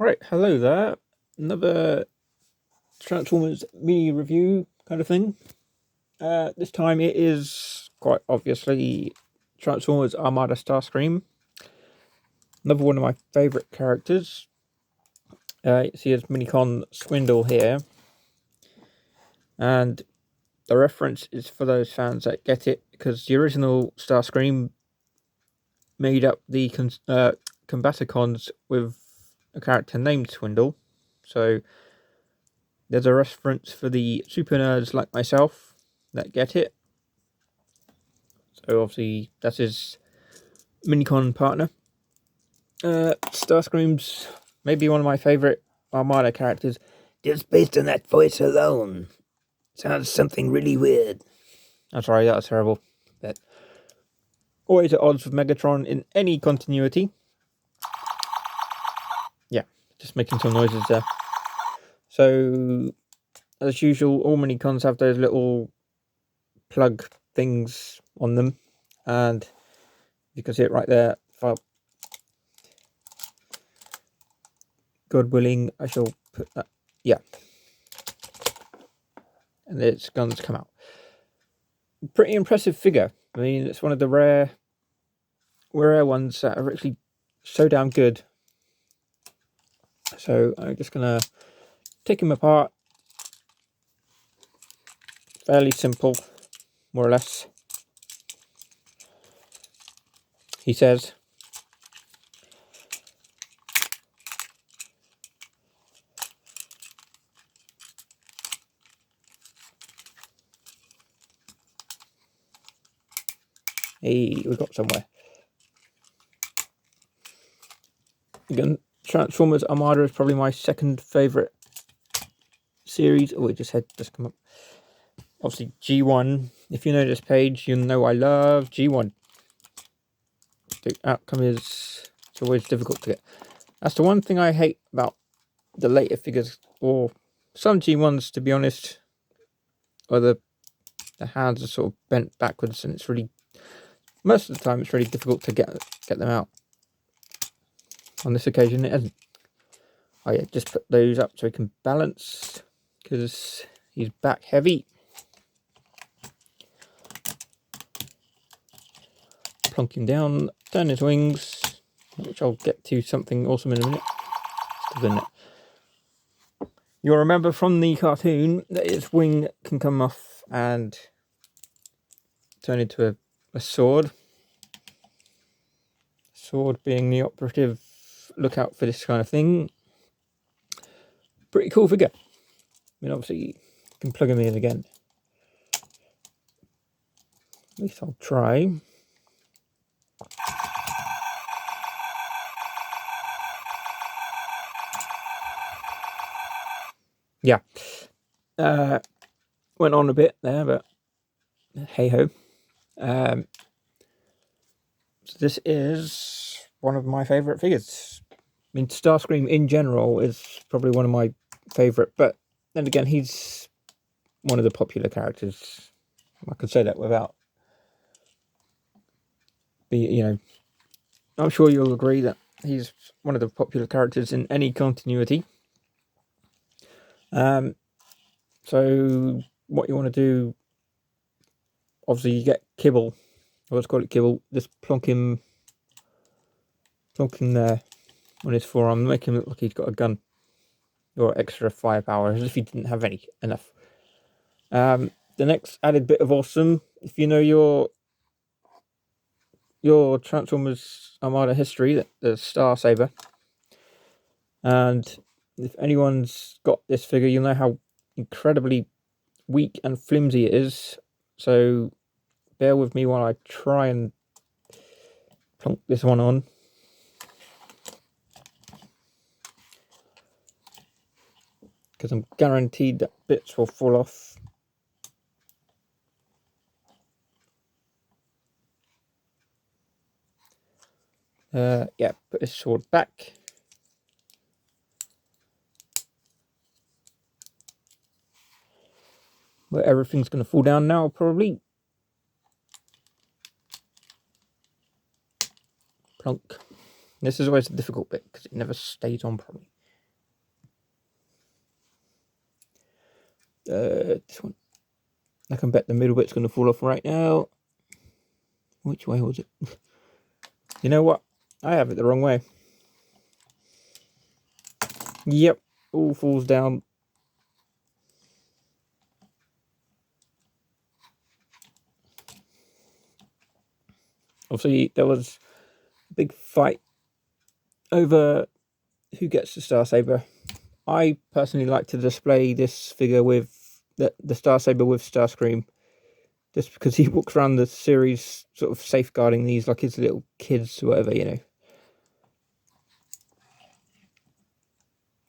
Right, hello there. Another Transformers mini review kind of thing. This time it is quite obviously Transformers Armada Starscream. Another one of my favourite characters. You see his Minicon Swindle here. And the reference is for those fans that get it, because the original Starscream made up the Combaticons with a character named Swindle. So there's a reference for the super nerds like myself that get it. So obviously that's his Minicon partner. Starscream's maybe one of my favourite Armada characters, just based on that voice alone. Sounds something really weird. I'm sorry, that was terrible. But always at odds with Megatron in any continuity. Yeah, just making some noises there. So, as usual, all Minicons have those little plug things on them. And you can see it right there. God willing, I shall put that. Yeah. And its guns come out. Pretty impressive figure. I mean, it's one of the rare ones that are actually so damn good. So I'm just gonna take him apart. Fairly simple, more or less. He says. Hey, we got somewhere. Again, Transformers Armada is probably my second favourite series. Oh, it just come up. Obviously, G1. If you know this page, you know I love G1. The outcome is it's always difficult to get. That's the one thing I hate about the later figures, or some G1s, to be honest. Or the hands are sort of bent backwards, and it's really, most of the time, it's really difficult to get them out. On this occasion, it isn't. Oh yeah, just put those up so he can balance, because he's back heavy. Plonk him down, turn his wings, which I'll get to something awesome in a minute. You'll remember from the cartoon that his wing can come off and turn into a sword. Sword being the operative lookout for this kind of thing. Pretty cool figure. I mean, obviously, you can plug him in again. At least I'll try. Yeah. Went on a bit there, but hey ho. So this is one of my favourite figures. I mean, Starscream in general is probably one of my favourite, but then again, he's one of the popular characters. I could say that without I'm sure you'll agree that he's one of the popular characters in any continuity. So what you want to do, obviously you get Kibble, let's call it Kibble, just plonk him there on his forearm, make him look like he's got a gun or extra firepower, as if he didn't have enough. The next added bit of awesome, if you know your Transformers Armada history, the Star Saber, and if anyone's got this figure, you'll know how incredibly weak and flimsy it is. So bear with me while I try and plonk this one on. Because I'm guaranteed that bits will fall off. Yeah, put this sword back. Where everything's going to fall down now, probably. Plonk. This is always the difficult bit, because it never stays on properly. This one. I can bet the middle bit's going to fall off right now. Which way was it? You know what? I have it the wrong way. Yep, all falls down. Obviously, there was a big fight over who gets the Star Saber. I personally like to display this figure with the Star Saber with Starscream, just because he walks around the series sort of safeguarding these like his little kids or whatever, you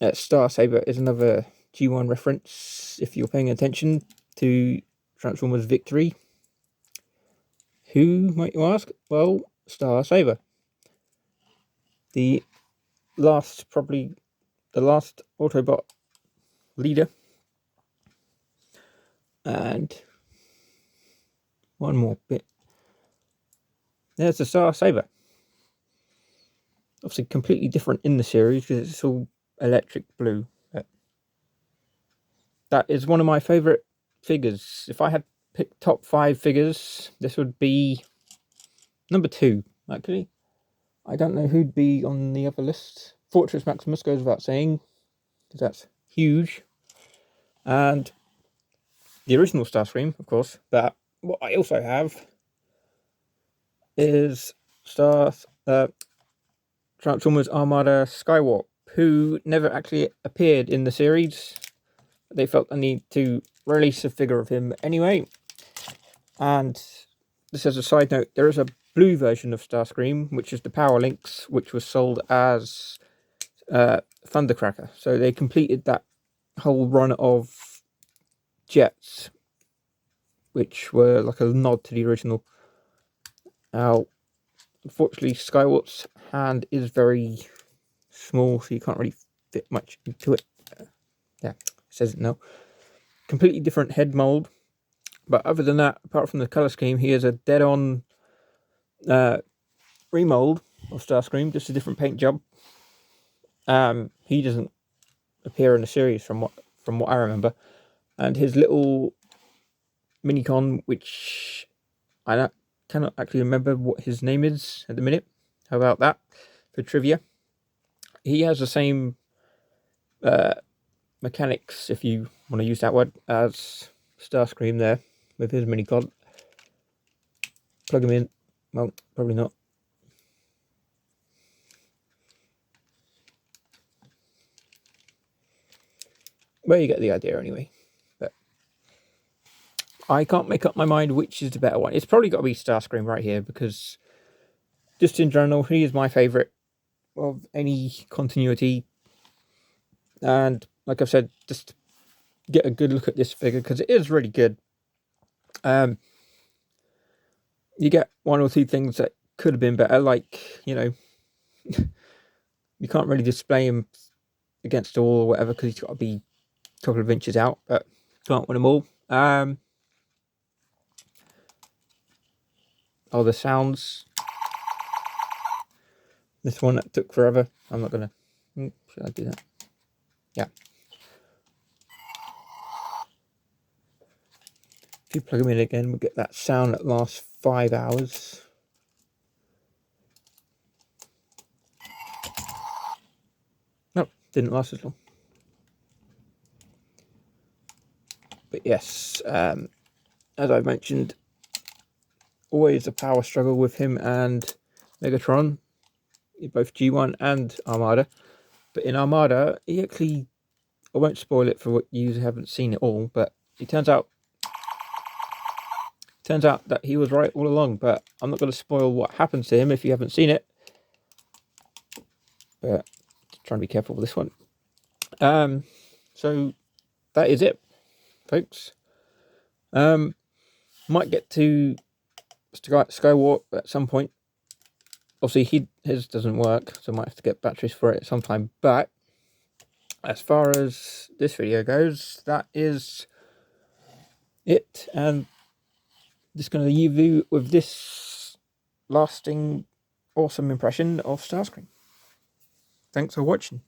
know. Star Saber is another G1 reference, if you're paying attention to Transformers Victory. Who, might you ask? Well, Star Saber. Probably the last Autobot leader. And one more bit. There's the Star Saber. Obviously completely different in the series because it's all electric blue. But that is one of my favourite figures. If I had picked top 5 figures, this would be number 2, actually. I don't know who'd be on the other list. Fortress Maximus goes without saying, because that's huge. And the original Starscream, of course. But what I also have is Transformers Armada Skywalk, who never actually appeared in the series. They felt the need to release a figure of him anyway. And this as a side note, there is a blue version of Starscream, which is the Power Links, which was sold as Thundercracker. So they completed that whole run of jets, which were like a nod to the original. Now, unfortunately, Skywalk's hand is very small, so you can't really fit much into it. Yeah, it says it now. Completely different head mold. But other than that, apart from the colour scheme, he is a dead-on remold of Starscream, just a different paint job. He doesn't appear in the series from what I remember. And his little minicon, which I cannot actually remember what his name is at the minute. How about that for trivia? He has the same mechanics, if you want to use that word, as Starscream there with his minicon. Plug him in. Well, probably not. Well, you get the idea anyway. But I can't make up my mind which is the better one. It's probably got to be Starscream right here, because just in general, he is my favourite of any continuity. And like I've said, just get a good look at this figure, because it is really good. You get one or two things that could have been better, like, you know, you can't really display him against the wall or whatever, because he's got to be a couple of inches out, but can't win them all. Oh, the sounds. This one that took forever. I'm not gonna. Should I do that? Yeah. If you plug them in again, we'll get that sound that lasts 5 hours. No, didn't last as long. But yes, as I've mentioned, always a power struggle with him and Megatron, in both G1 and Armada. But in Armada, he actually, I won't spoil it for what you haven't seen it all, but it turns out that he was right all along. But I'm not going to spoil what happens to him if you haven't seen it. But trying to be careful with this one. So that is it, folks. Might get to Skywalk at some point. Obviously, his doesn't work, so I might have to get batteries for it sometime. But as far as this video goes, that is it. And just going to leave you with this lasting, awesome impression of Starscream. Thanks for watching.